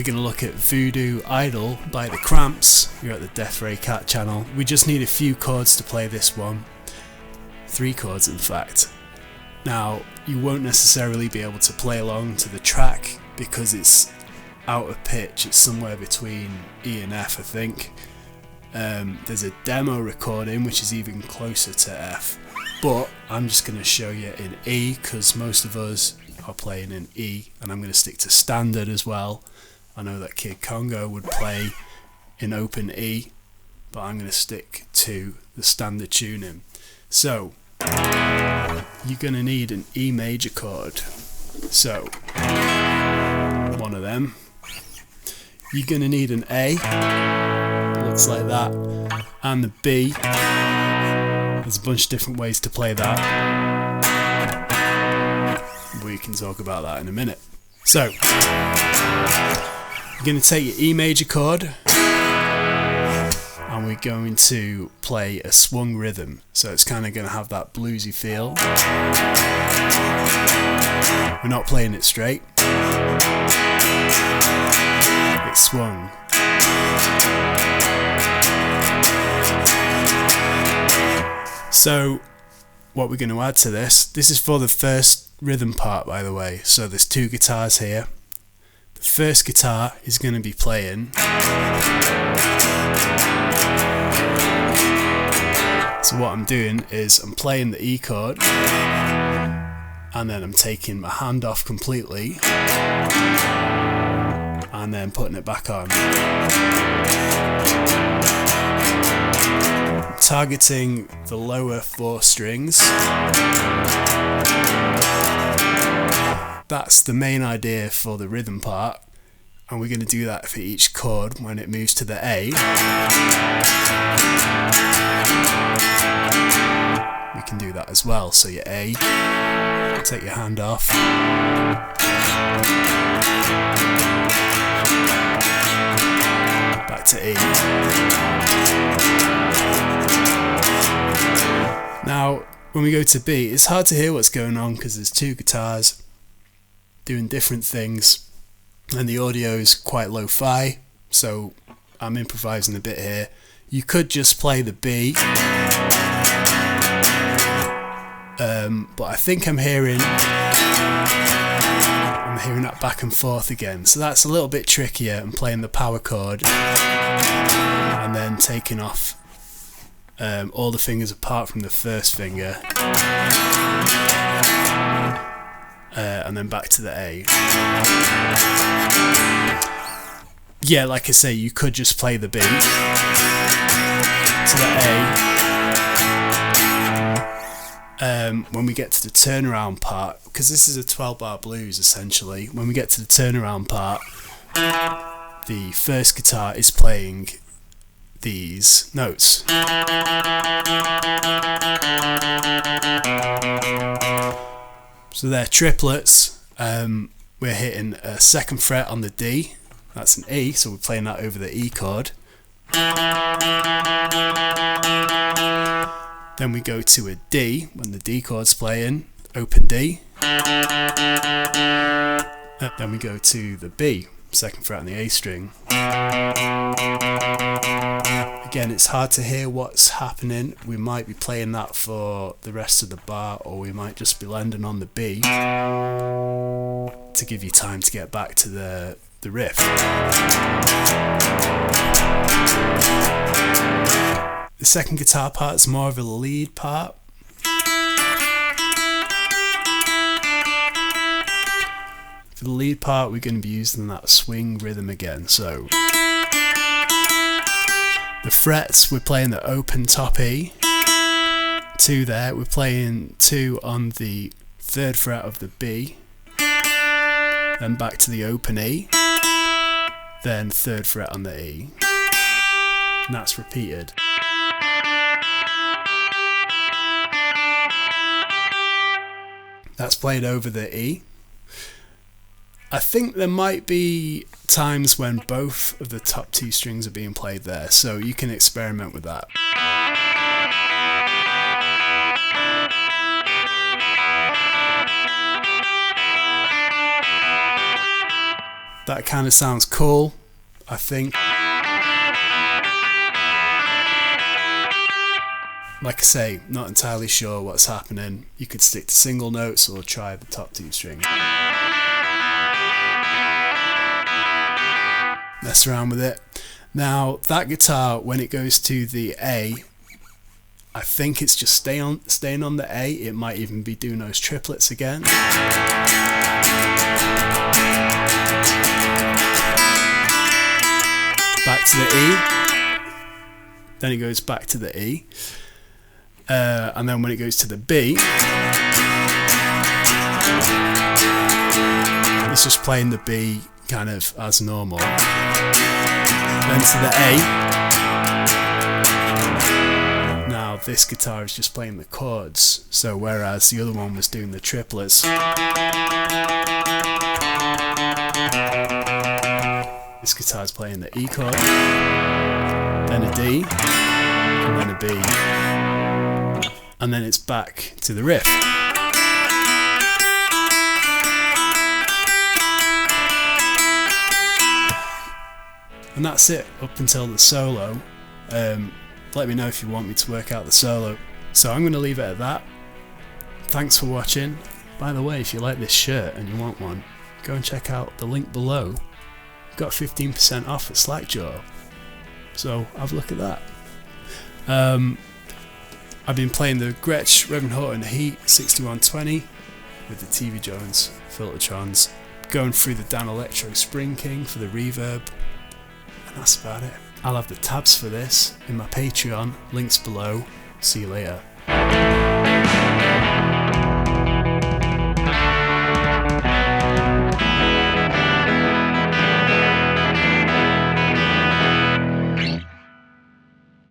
we're going to look at Voodoo Idol by the Cramps. You're at the Death Ray Cat channel. We just need a few chords to play this one. 3 chords in fact. Now, you won't necessarily be able to play along to the track because it's out of pitch. It's somewhere between E and F, I think. There's a demo recording which is even closer to F, but I'm just going to show you in E because most of us are playing in E, and I'm going to stick to standard as well. I know that Kid Congo would play in open E, but I'm going to stick to the standard tuning. So you're going to need an E major chord, so one of them. You're going to need an A, looks like that, and the B. There's a bunch of different ways to play that. We can talk about that in a minute. So, you're going to take your E major chord and we're going to play a swung rhythm. So it's kind of going to have that bluesy feel. We're not playing it straight. It's swung. So what we're going to add to this is for the first rhythm part, by the way. So there's 2 guitars here. The first guitar is going to be playing. So what I'm doing is I'm playing the E chord and then I'm taking my hand off completely and then putting it back on. I'm targeting the lower 4 strings. That's the main idea for the rhythm part, and we're going to do that for each chord when it moves to the A. We can do that as well. So your A, take your hand off, back to E. Now when we go to B, it's hard to hear what's going on because there's 2 guitars doing different things and the audio is quite lo-fi, so I'm improvising a bit here. You could just play the B, but I think I'm hearing that back and forth again, so that's a little bit trickier. I'm playing the power chord and then taking off all the fingers apart from the first finger, and then back to the A. Yeah, like I say, you could just play the B to the A. When we get to the turnaround part, because this is a 12-bar blues essentially, when we get to the turnaround part, the first guitar is playing these notes. So they're triplets. We're hitting a 2nd fret on the D, that's an E, so we're playing that over the E chord. Then we go to a D when the D chord's playing, open D. Then we go to the B, 2nd fret on the A string. Again, it's hard to hear what's happening. We might be playing that for the rest of the bar, or we might just be landing on the B to give you time to get back to the riff. The second guitar part is more of a lead part. For the lead part, we're going to be using that swing rhythm again. So the frets, we're playing the open top E, 2 there, we're playing 2 on the 3rd fret of the B, then back to the open E, then 3rd fret on the E, and that's repeated. That's played over the E. I think there might be times when both of the top 2 strings are being played there, so you can experiment with that. That kind of sounds cool, I think. Like I say, not entirely sure what's happening. You could stick to single notes or try the top 2 string. Mess around with it. Now that guitar, when it goes to the A, I think it's just staying on the A. It might even be doing those triplets again. Back to the E. Then it goes back to the E. And then when it goes to the B, it's just playing the B kind of as normal. Then to the A. Now this guitar is just playing the chords, so whereas the other one was doing the triplets, this guitar is playing the E chord, then a D, and then a B, and then it's back to the riff. And that's it up until the solo. Let me know if you want me to work out the solo. So I'm going to leave it at that. Thanks for watching. By the way, if you like this shirt and you want one, go and check out the link below. I've got 15% off at Slackjaw. So have a look at that. I've been playing the Gretsch Reverend Horton Heat 6120 with the TV Jones Filtertrons, going through the Dan Electro Spring King for the reverb, and that's about it. I'll have the tabs for this in my Patreon, links below. See you later.